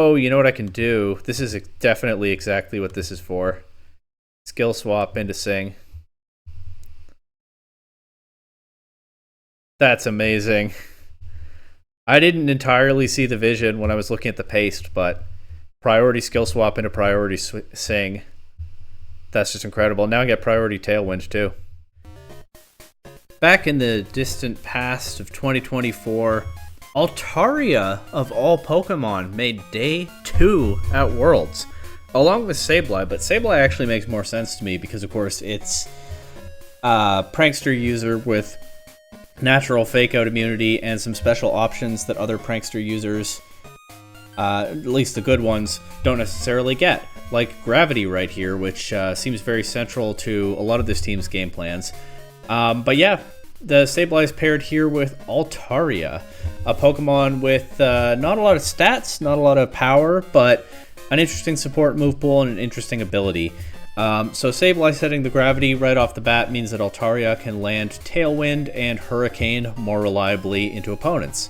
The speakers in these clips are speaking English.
Oh, you know what I can do? This is definitely exactly what this is for. Skill swap into Sing. That's amazing. I didn't entirely see the vision when I was looking at the paste, but priority skill swap into priority Sing. That's just incredible. Now I get priority Tailwind too. Back in the distant past of 2024, Altaria, of all Pokemon, made Day 2 at Worlds, along with Sableye, but Sableye actually makes more sense to me because, of course, it's a prankster user with natural fake-out immunity and some special options that other prankster users, at least the good ones, don't necessarily get, like Gravity right here, which seems very central to a lot of this team's game plans. But yeah, the Sableye is paired here with Altaria, a Pokemon with not a lot of stats, not a lot of power, but an interesting support move pool and an interesting ability. So Sableye setting the Gravity right off the bat means that Altaria can land Tailwind and Hurricane more reliably into opponents.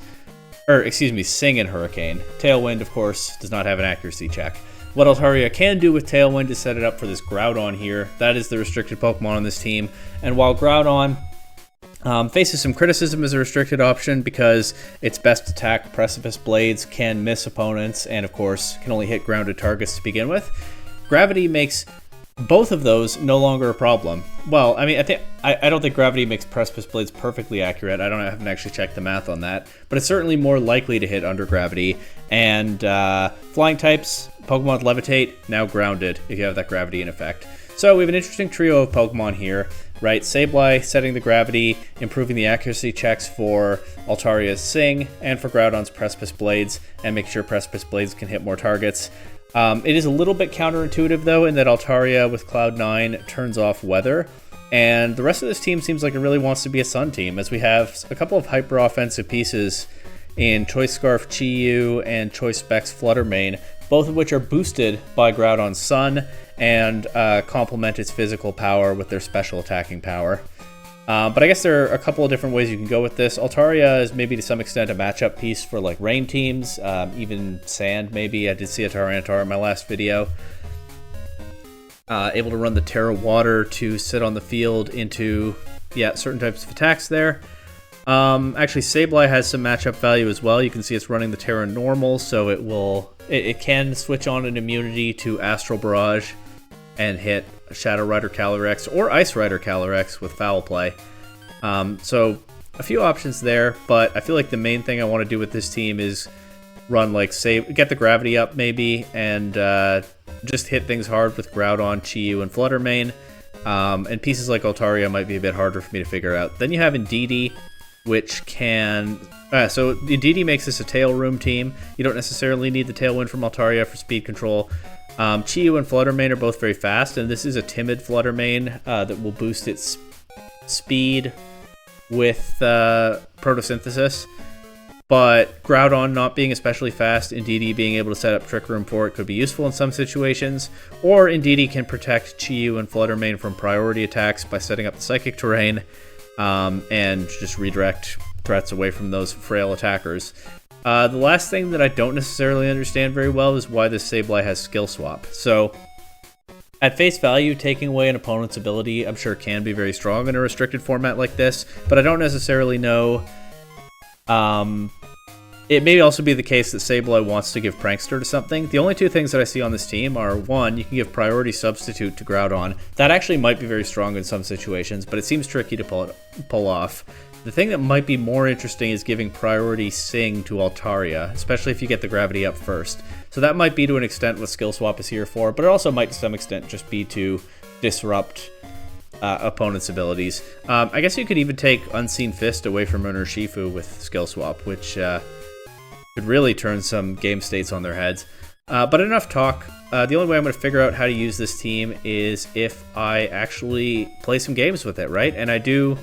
Or, excuse me, Sing and Hurricane. Tailwind, of course, does not have an accuracy check. What Altaria can do with Tailwind is set it up for this Groudon here. That is the restricted Pokemon on this team. And while Groudon faces some criticism as a restricted option because its best attack, Precipice Blades, can miss opponents and, of course, can only hit grounded targets to begin with, Gravity makes both of those no longer a problem. Well, I mean, I don't think Gravity makes Precipice Blades perfectly accurate. I haven't actually checked the math on that, but it's certainly more likely to hit under Gravity. And flying types, Pokemon with Levitate, now grounded if you have that Gravity in effect. So we have an interesting trio of Pokemon here, right? Sableye setting the Gravity, improving the accuracy checks for Altaria's Sing, and for Groudon's Precipice Blades, and making sure Precipice Blades can hit more targets. It is a little bit counterintuitive, though, in that Altaria with Cloud9 turns off Weather, and the rest of this team seems like it really wants to be a Sun team, as we have a couple of hyper-offensive pieces in Choice Scarf Chi-Yu and Choice Specs Fluttermane, both of which are boosted by Groudon's Sun and complement its physical power with their special attacking power. But I guess there are a couple of different ways you can go with this. Altaria is maybe to some extent a matchup piece for like rain teams, even sand maybe. I did see a Tyranitar in my last video. Able to run the Terra Water to sit on the field into, certain types of attacks there. Actually, Sableye has some matchup value as well. You can see it's running the Terra Normal, so it can switch on an immunity to Astral Barrage and hit Shadow Rider Calyrex or Ice Rider Calyrex with Foul Play. So a few options there, but I feel like the main thing I want to do with this team is run get the Gravity up maybe, and just hit things hard with Groudon, Chi-Yu, and Fluttermane. And pieces like Altaria might be a bit harder for me to figure out. Then you have Indeedee, which can... so Indeedee makes this a Tail Room team. You don't necessarily need the Tailwind from Altaria for speed control. Chi-Yu and Fluttermane are both very fast, and this is a timid Fluttermane that will boost its speed with Photosynthesis. But Groudon not being especially fast, Indeedee being able to set up Trick Room for it could be useful in some situations. Or Indeedee can protect Chi-Yu and Fluttermane from priority attacks by setting up the Psychic Terrain and just redirect threats away from those frail attackers. The last thing that I don't necessarily understand very well is why this Sableye has Skill Swap. So, at face value, taking away an opponent's ability, I'm sure can be very strong in a restricted format like this, but I don't necessarily know. It may also be the case that Sableye wants to give Prankster to something. The only two things that I see on this team are, one, you can give Priority Substitute to Groudon. That actually might be very strong in some situations, but it seems tricky to pull off. The thing that might be more interesting is giving Priority Sing to Altaria, especially if you get the Gravity up first. So that might be to an extent what Skill Swap is here for, but it also might to some extent just be to disrupt opponent's abilities. I guess you could even take Unseen Fist away from Urshifu with Skill Swap, which could really turn some game states on their heads. But enough talk. The only way I'm going to figure out how to use this team is if I actually play some games with it, right? And I do...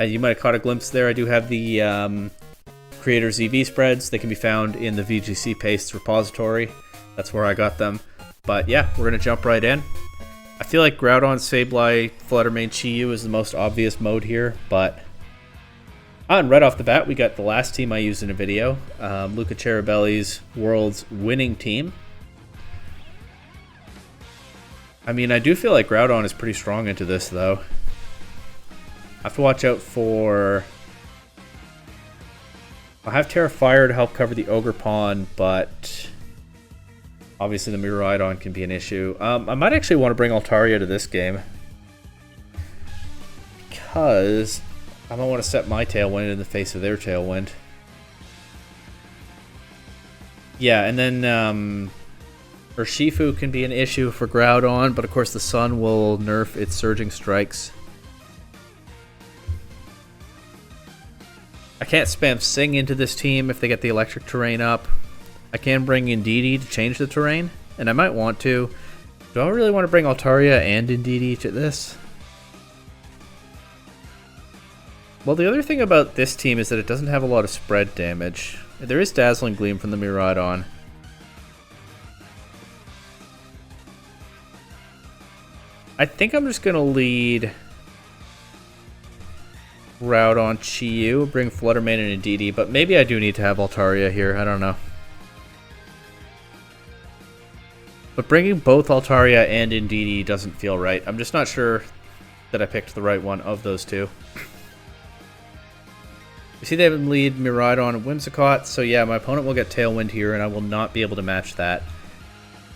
you might have caught a glimpse there. I do have the Creator's EV spreads. They can be found in the VGC Pastes repository. That's where I got them. But yeah, we're going to jump right in. I feel like Groudon, Sableye, Fluttermane, Chi-Yu is the most obvious mode here, but And right off the bat, we got the last team I used in a video, Luca Ceribelli's world's winning team. I mean, I do feel like Groudon is pretty strong into this, though. I have to watch out for... I'll have Terra Fire to help cover the Ogerpon, but... obviously the Miraidon can be an issue. I might actually want to bring Altaria to this game. Because... I might want to set my Tailwind in the face of their Tailwind. Yeah, and then Urshifu can be an issue for Groudon, but of course the Sun will nerf its Surging Strikes. I can't spam Sing into this team if they get the electric terrain up. I can bring Indeedee to change the terrain, and I might want to. Do I really want to bring Altaria and Indeedee to this? Well, the other thing about this team is that it doesn't have a lot of spread damage. There is Dazzling Gleam from the Miraidon. I think I'm just going to lead Groudon, Chi-Yu, bring Fluttermane and Indeedee, but maybe I do need to have Altaria here, I don't know. But bringing both Altaria and Indeedee doesn't feel right. I'm just not sure that I picked the right one of those two. You see they have him lead Miraidon and Whimsicott, so yeah, my opponent will get Tailwind here, and I will not be able to match that.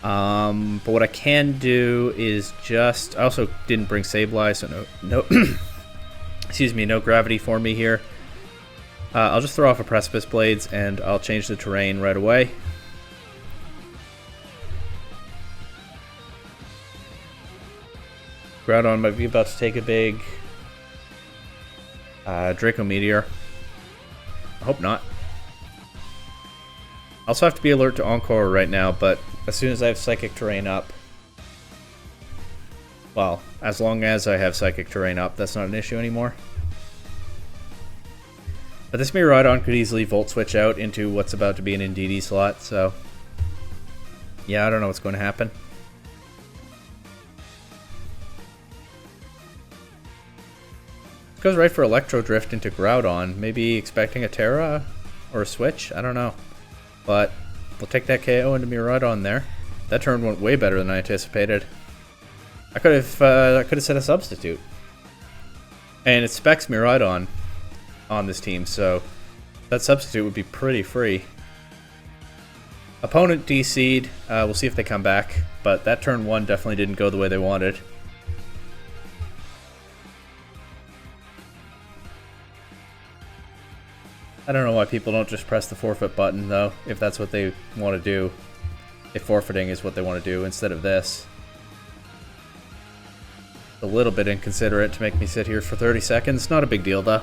But what I can do is just... I also didn't bring Sableye, so no excuse me, no gravity for me here. I'll just throw off a Precipice Blades, and I'll change the terrain right away. Groudon might be about to take a big Draco Meteor. I hope not. I also have to be alert to Encore right now, but as soon as I have Psychic Terrain up... well, as long as I have Psychic Terrain up, that's not an issue anymore. But this Miraidon could easily Volt Switch out into what's about to be an Indeedee slot, so... yeah, I don't know what's going to happen. Goes right for Electro Drift into Groudon, maybe expecting a Terra or a Switch, I don't know. But we'll take that KO into Miraidon there. That turn went way better than I anticipated. I could have set a substitute. And it specs Miraidon on this team, so that substitute would be pretty free. Opponent DC'd, we'll see if they come back, but that turn 1 definitely didn't go the way they wanted. I don't know why people don't just press the forfeit button, though, if that's what they want to do. If forfeiting is what they want to do instead of this. A little bit inconsiderate to make me sit here for 30 seconds. Not a big deal, though.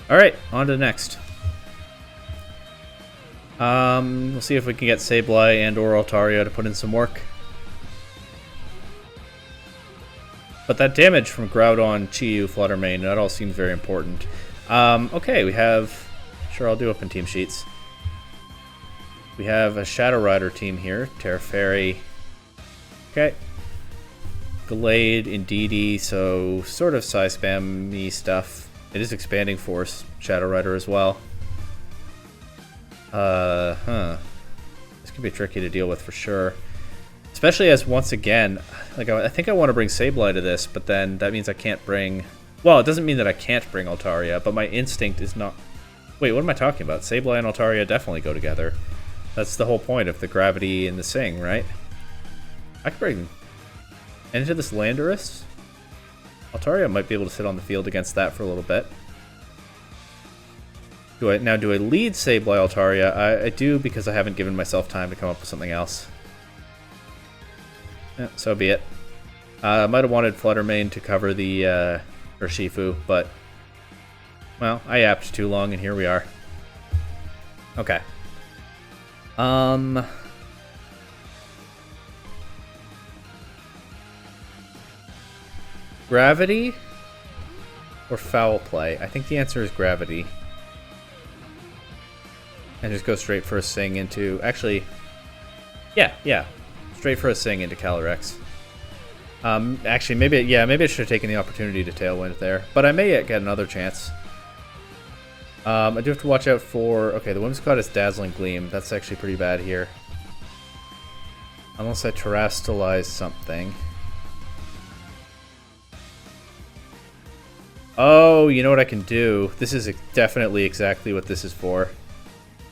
Alright, on to the next. We'll see if we can get Sableye and or Altaria to put in some work. But that damage from Groudon, Chi-Yu, Fluttermane, that all seems very important. Okay, we have... sure, I'll do open team sheets. We have a Shadow Rider team here. Terra Fairy. Okay. Gallade, Indeedee, so sort of size spam-y stuff. It is Expanding Force, Shadow Rider as well. This could be tricky to deal with for sure. Especially as, once again, like I think I want to bring Sableye to this, but then that means I can't bring... well, it doesn't mean that I can't bring Altaria, but my instinct is not... wait, what am I talking about? Sableye and Altaria definitely go together. That's the whole point of the gravity and the Sing, right? I could bring... into this Landorus? Altaria might be able to sit on the field against that for a little bit. Do I lead Sableye Altaria? I do, because I haven't given myself time to come up with something else. Yeah, so be it. I might have wanted Fluttermane to cover the Urshifu, but... well, I yapped too long, and here we are. Okay. Gravity or foul play? I think the answer is gravity. And just go straight for a Sing into... actually, yeah. Straight for a Sing into Calyrex. Actually, maybe I should have taken the opportunity to Tailwind there, but I may yet get another chance. I do have to watch out for... Okay, the Whimsicott is Dazzling Gleam. That's actually pretty bad here. Unless I Terrastalize something. Oh, you know what I can do? This is definitely exactly what this is for.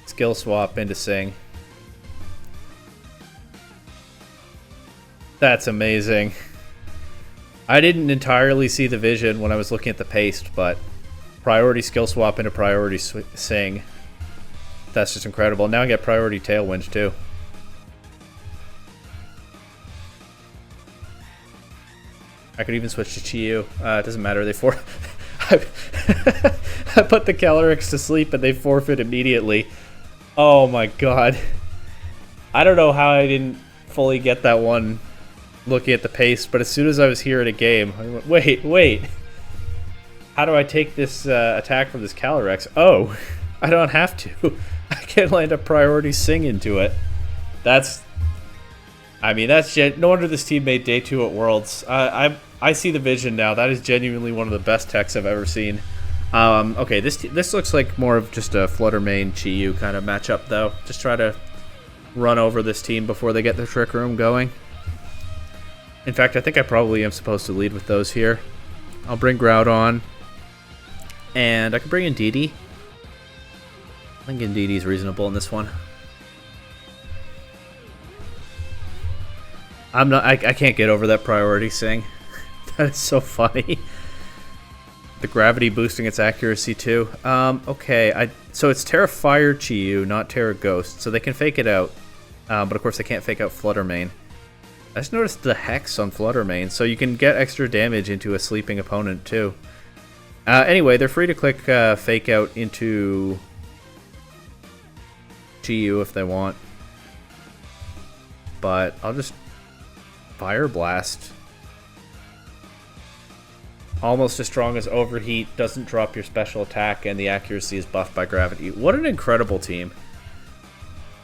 Skill swap into Sing. That's amazing. I didn't entirely see the vision when I was looking at the paste, but priority skill swap into priority Sing. That's just incredible. Now I get priority Tailwind too. I could even switch to Chi-Yu. It doesn't matter. They I put the Calyrex to sleep and they forfeit immediately. Oh my god. I don't know how I didn't fully get that one looking at the pace, but as soon as I was here in a game, I went, wait. How do I take this attack from this Calyrex? Oh, I don't have to. I can land a priority Sing into it. That's no wonder this team made Day 2 at Worlds. I see the vision now. That is genuinely one of the best techs I've ever seen. Okay, this looks like more of just a Flutter Mane Chi-Yu kind of matchup, though. Just try to run over this team before they get their Trick Room going. In fact, I think I probably am supposed to lead with those here. I'll bring Groudon. And I can bring in DD. I think DD is reasonable in this one. I can't get over that priority Sing. That is so funny. The gravity boosting its accuracy too. Okay, so it's Terra Fire Chi-Yu, not Terra Ghost, so they can fake it out. But of course they can't fake out Flutter Mane. I just noticed the Hex on Flutter Mane, so you can get extra damage into a sleeping opponent too. Anyway, they're free to click fake out into Chi-Yu if they want. But I'll just Fire Blast. Almost as strong as Overheat, doesn't drop your special attack, and the accuracy is buffed by gravity. What an incredible team.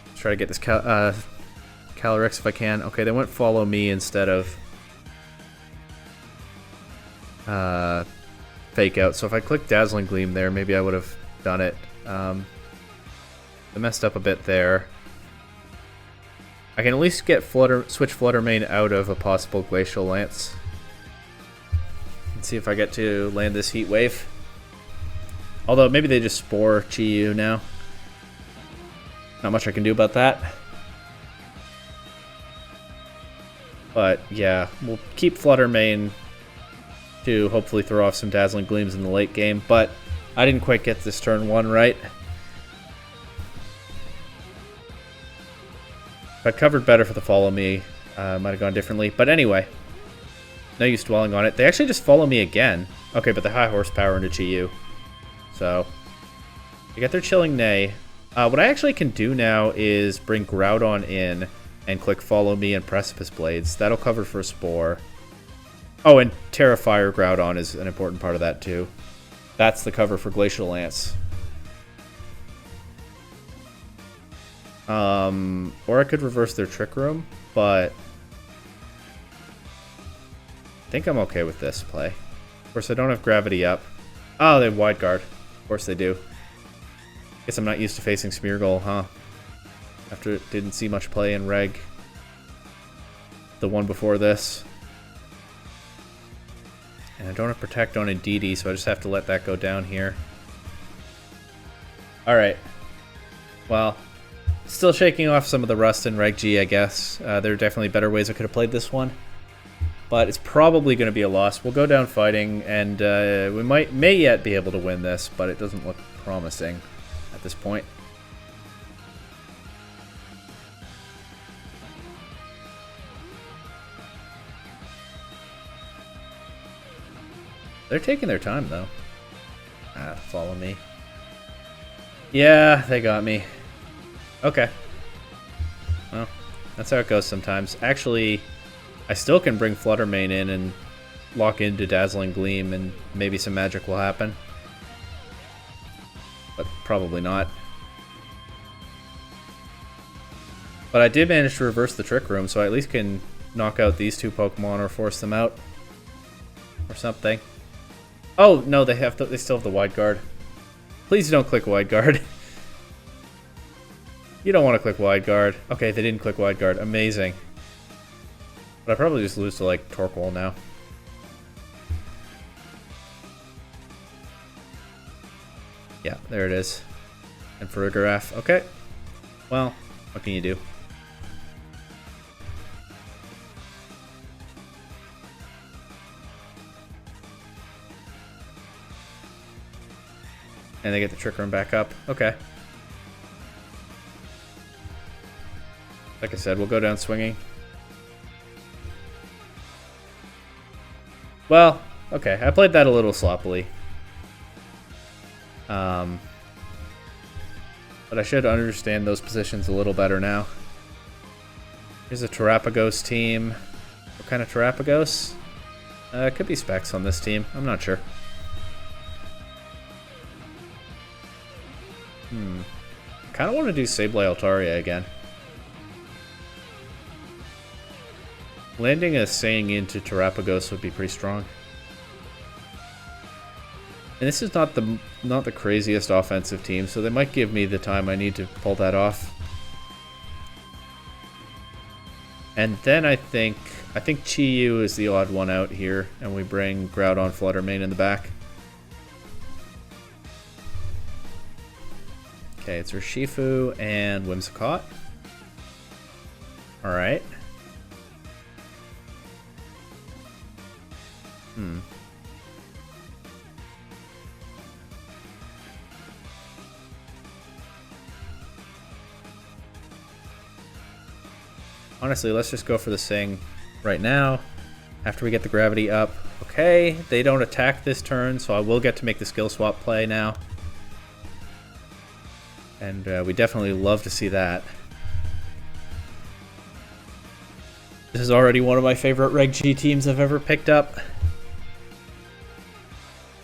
Let's try to get this Calyrex if I can. Okay, they went Follow Me instead of Fake Out. So if I clicked Dazzling Gleam there, maybe I would have done it. I messed up a bit there. I can at least get switch Flutter Mane out of a possible Glacial Lance. And see if I get to land this Heat Wave. Although maybe they just Spore Chi-Yu now. Not much I can do about that. But yeah, we'll keep Flutter Mane to hopefully throw off some Dazzling Gleams in the late game. But I didn't quite get this turn 1 right. If I'd covered better for the Follow Me, might have gone differently. But anyway, no use dwelling on it. They actually just Follow Me again. Okay, but they high horsepower into Chi-Yu. So, they get their Chilling Neigh. What I actually can do now is bring Groudon in and click Follow Me and Precipice Blades. That'll cover for a Spore. Oh, and Terra Fire Groudon is an important part of that too. That's the cover for Glacial Lance. Or I could reverse their Trick Room, but I think I'm okay with this play. Of course, I don't have Gravity up. Oh, they have Wide Guard. Of course they do. Guess I'm not used to facing Smeargle, huh? After it didn't see much play in Reg. The one before this. And I don't have Protect on DD, so I just have to let that go down here. Alright. Well, still shaking off some of the rust in Reg G, I guess. There are definitely better ways I could have played this one. But it's probably going to be a loss. We'll go down fighting, and we may yet be able to win this, but it doesn't look promising at this point. They're taking their time, though. Follow Me. Yeah, they got me. Okay. Well, that's how it goes sometimes. Actually, I still can bring Flutter Mane in and lock into Dazzling Gleam, and maybe some magic will happen. But probably not. But I did manage to reverse the Trick Room, so I at least can knock out these two Pokemon or force them out. Or something. Oh, no, they still have the Wide Guard. Please don't click Wide Guard. You don't want to click Wide Guard. Okay, they didn't click Wide Guard. Amazing. But I probably just lose to, like, Torkoal now. Yeah, there it is. And Farigiraf. Okay. Well, what can you do? And they get the Trick Room back up. Okay. Like I said, we'll go down swinging. Well, okay. I played that a little sloppily. But I should understand those positions a little better now. Here's a Terapagos team. What kind of Terapagos? It could be Specs on this team. I'm not sure. Kind of want to do Sableye Altaria again. Landing a Saying into Terapagos would be pretty strong. And this is not the craziest offensive team, so they might give me the time I need to pull that off. And then I think Chi-Yu is the odd one out here, and we bring Groudon Fluttermane in the back. Okay, it's Urshifu and Whimsicott. Alright. Honestly, let's just go for the Sing right now, after we get the gravity up. Okay, they don't attack this turn, so I will get to make the skill swap play now. And we definitely love to see that. This is already one of my favorite Reg G teams I've ever picked up.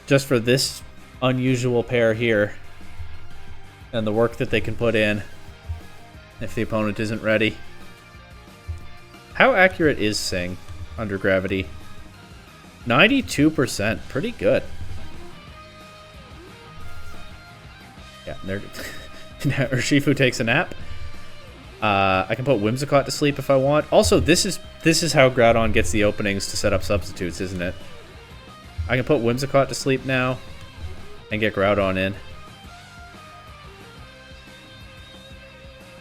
Just for this unusual pair here. And the work that they can put in if the opponent isn't ready. How accurate is Sing under gravity? 92%. Pretty good. Yeah, there. Urshifu takes a nap. I can put Whimsicott to sleep if I want. Also, this is how Groudon gets the openings to set up substitutes, isn't it? I can put Whimsicott to sleep now and get Groudon in.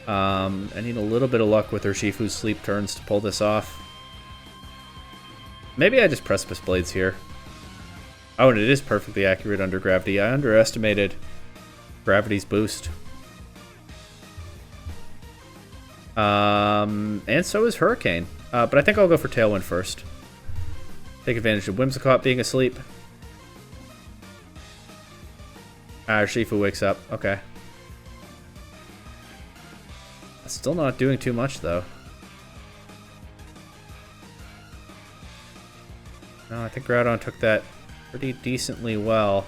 I need a little bit of luck with Urshifu's sleep turns to pull this off. Maybe I just Precipice Blades here. Oh, and it is perfectly accurate under gravity. I underestimated gravity's boost. And so is Hurricane. But I think I'll go for Tailwind first. Take advantage of Whimsicott being asleep. Urshifu wakes up. Okay. Still not doing too much, though. No, I think Groudon took that pretty decently well.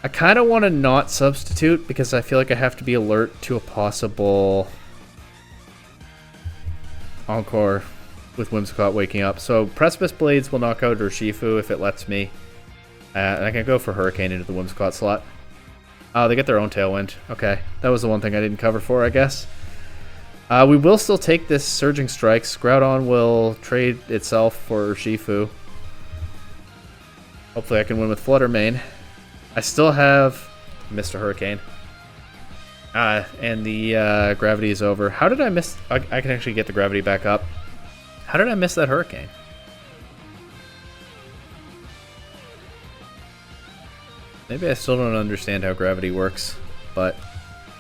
I kind of want to not substitute because I feel like I have to be alert to a possible Encore with Whimsicott waking up. So Precipice Blades will knock out Urshifu if it lets me. And I can go for Hurricane into the Whimsicott slot. Oh, they get their own Tailwind. Okay, that was the one thing I didn't cover for, I guess. We will still take this Surging Strikes. Groudon will trade itself for Urshifu. Hopefully I can win with Fluttermane. I still have Mr. Hurricane. And the gravity is over. How did I miss... I can actually get the gravity back up. How did I miss that Hurricane? Maybe I still don't understand how gravity works, but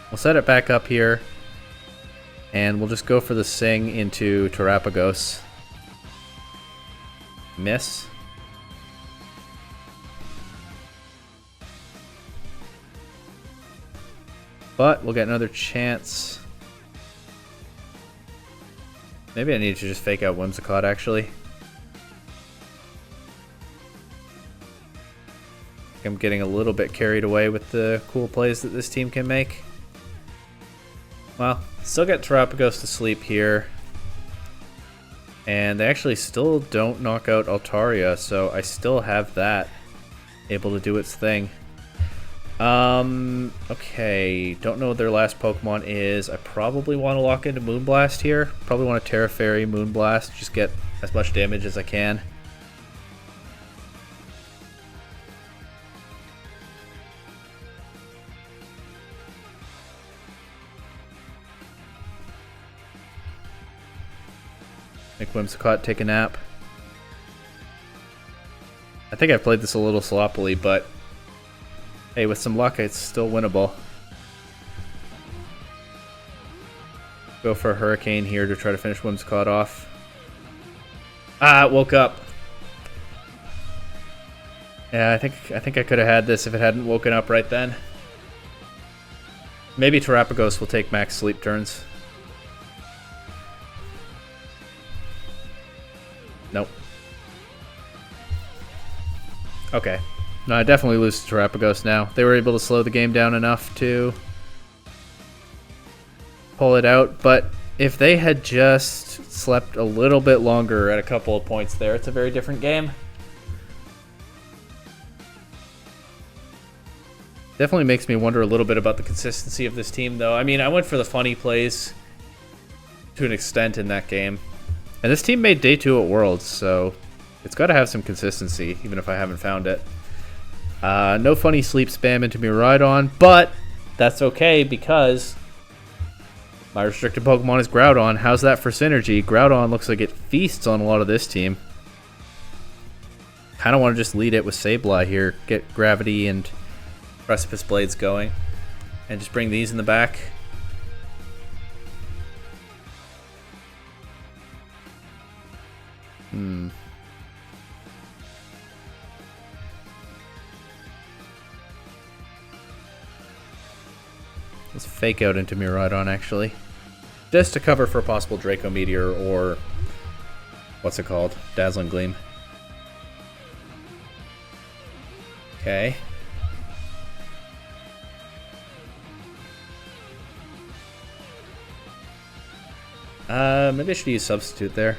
we'll set it back up here, and we'll just go for the Sing into Terapagos. Miss. But we'll get another chance. Maybe I need to just fake out Whimsicott, actually. I'm getting a little bit carried away with the cool plays that this team can make. Well, still get Terapagos to sleep here. And they actually still don't knock out Altaria, so I still have that able to do its thing. Okay, don't know what their last Pokemon is. I probably want to lock into Moonblast here. Probably want to Terra Fairy Moonblast, just get as much damage as I can. Make Whimsicott take a nap. I think I played this a little sloppily, but hey, with some luck, it's still winnable. Go for a Hurricane here to try to finish Whimsicott off. Ah, it woke up. Yeah, I think I could have had this if it hadn't woken up right then. Maybe Terapagos will take max sleep turns. Nope. Okay. No, I definitely lose to Terapagos now. They were able to slow the game down enough to pull it out, but if they had just slept a little bit longer at a couple of points there, it's a very different game. Definitely makes me wonder a little bit about the consistency of this team, though. I mean, I went for the funny plays to an extent in that game. And this team made Day 2 at Worlds, so it's got to have some consistency, even if I haven't found it. No funny sleep spam into Miraidon, but that's okay because my restricted Pokemon is Groudon. How's that for synergy? Groudon looks like it feasts on a lot of this team. Kind of want to just lead it with Sableye here, get Gravity and Precipice Blades going, and just bring these in the back. Let's fake out into Miraidon, actually. Just to cover for a possible Draco Meteor or... what's it called? Dazzling Gleam. Okay. Maybe I should use Substitute there.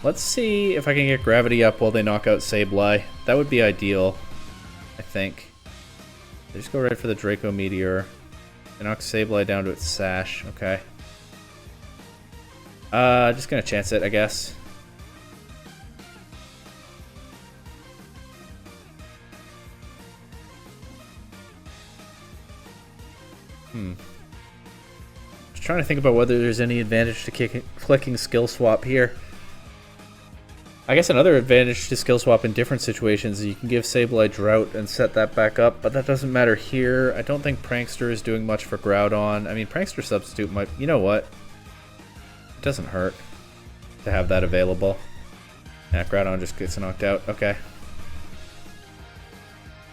Let's see if I can get Gravity up while they knock out Sableye. That would be ideal, I think. They just go right for the Draco Meteor. They knock Sableye down to its Sash. Okay. Just gonna chance it, I guess. Just trying to think about whether there's any advantage to clicking Skill Swap here. I guess another advantage to Skill Swap in different situations is you can give Sableye Drought and set that back up, but that doesn't matter here. I don't think Prankster is doing much for Groudon. I mean, Prankster Substitute might... you know what? It doesn't hurt to have that available. Yeah, Groudon just gets knocked out. Okay.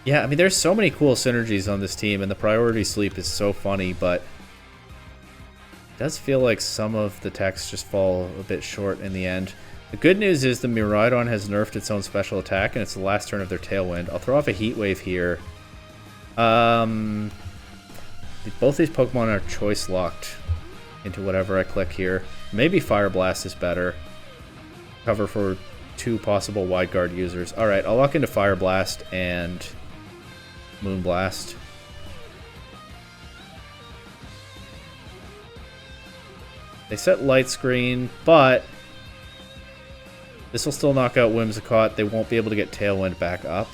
Yeah, I mean, there's so many cool synergies on this team, and the priority sleep is so funny, but it does feel like some of the techs just fall a bit short in the end. The good news is the Miraidon has nerfed its own special attack, and it's the last turn of their Tailwind. I'll throw off a Heat Wave here. Both these Pokemon are choice locked into whatever I click here. Maybe Fire Blast is better. Cover for 2 possible Wide Guard users. Alright, I'll lock into Fire Blast and Moonblast. They set Light Screen, but this will still knock out Whimsicott. They won't be able to get Tailwind back up.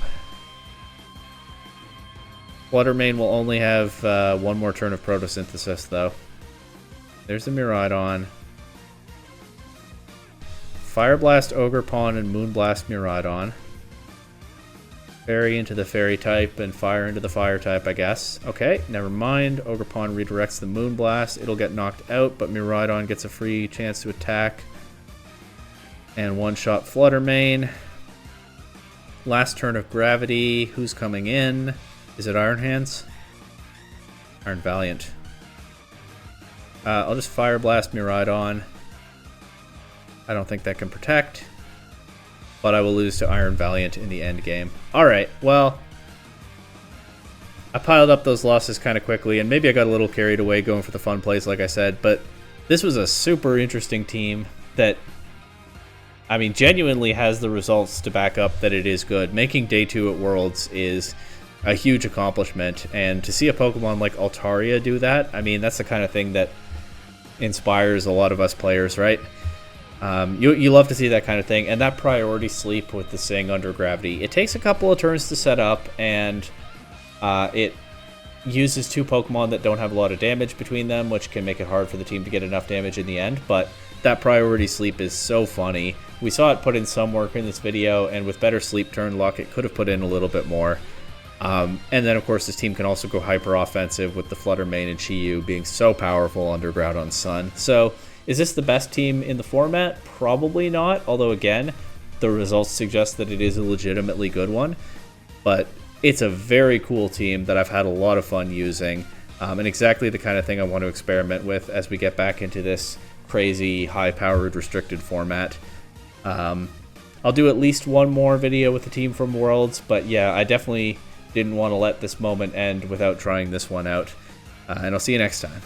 Fluttermane will only have one more turn of Photosynthesis, though. There's the Miraidon. Fire Blast Ogerpon and Moonblast Miraidon. Fairy into the Fairy type and Fire into the Fire type, I guess. Okay, never mind. Ogerpon redirects the Moonblast. It'll get knocked out, but Miraidon gets a free chance to attack. And one-shot Fluttermane. Last turn of Gravity. Who's coming in? Is it Iron Hands? Iron Valiant. I'll just Fire Blast Miraidon. I don't think that can protect. but I will lose to Iron Valiant in the end game. Alright, well, I piled up those losses kind of quickly, and maybe I got a little carried away going for the fun plays, like I said, but this was a super interesting team that, I mean, genuinely has the results to back up that it is good. Making Day 2 at Worlds is a huge accomplishment, and to see a Pokemon like Altaria do that, I mean, that's the kind of thing that inspires a lot of us players, right? You love to see that kind of thing, and that priority sleep with the Sing under Gravity. It takes a couple of turns to set up, and it uses 2 Pokemon that don't have a lot of damage between them, which can make it hard for the team to get enough damage in the end, but that priority sleep is so funny. We saw it put in some work in this video, and with better sleep turn luck, it could have put in a little bit more. And then, of course, this team can also go hyper-offensive with the Flutter Mane and Chi-Yu being so powerful under Groudon Sun. So, is this the best team in the format? Probably not, although, again, the results suggest that it is a legitimately good one. But it's a very cool team that I've had a lot of fun using, and exactly the kind of thing I want to experiment with as we get back into this crazy, high-powered, restricted format. I'll do at least one more video with the team from Worlds, but yeah, I definitely didn't want to let this moment end without trying this one out. And I'll see you next time.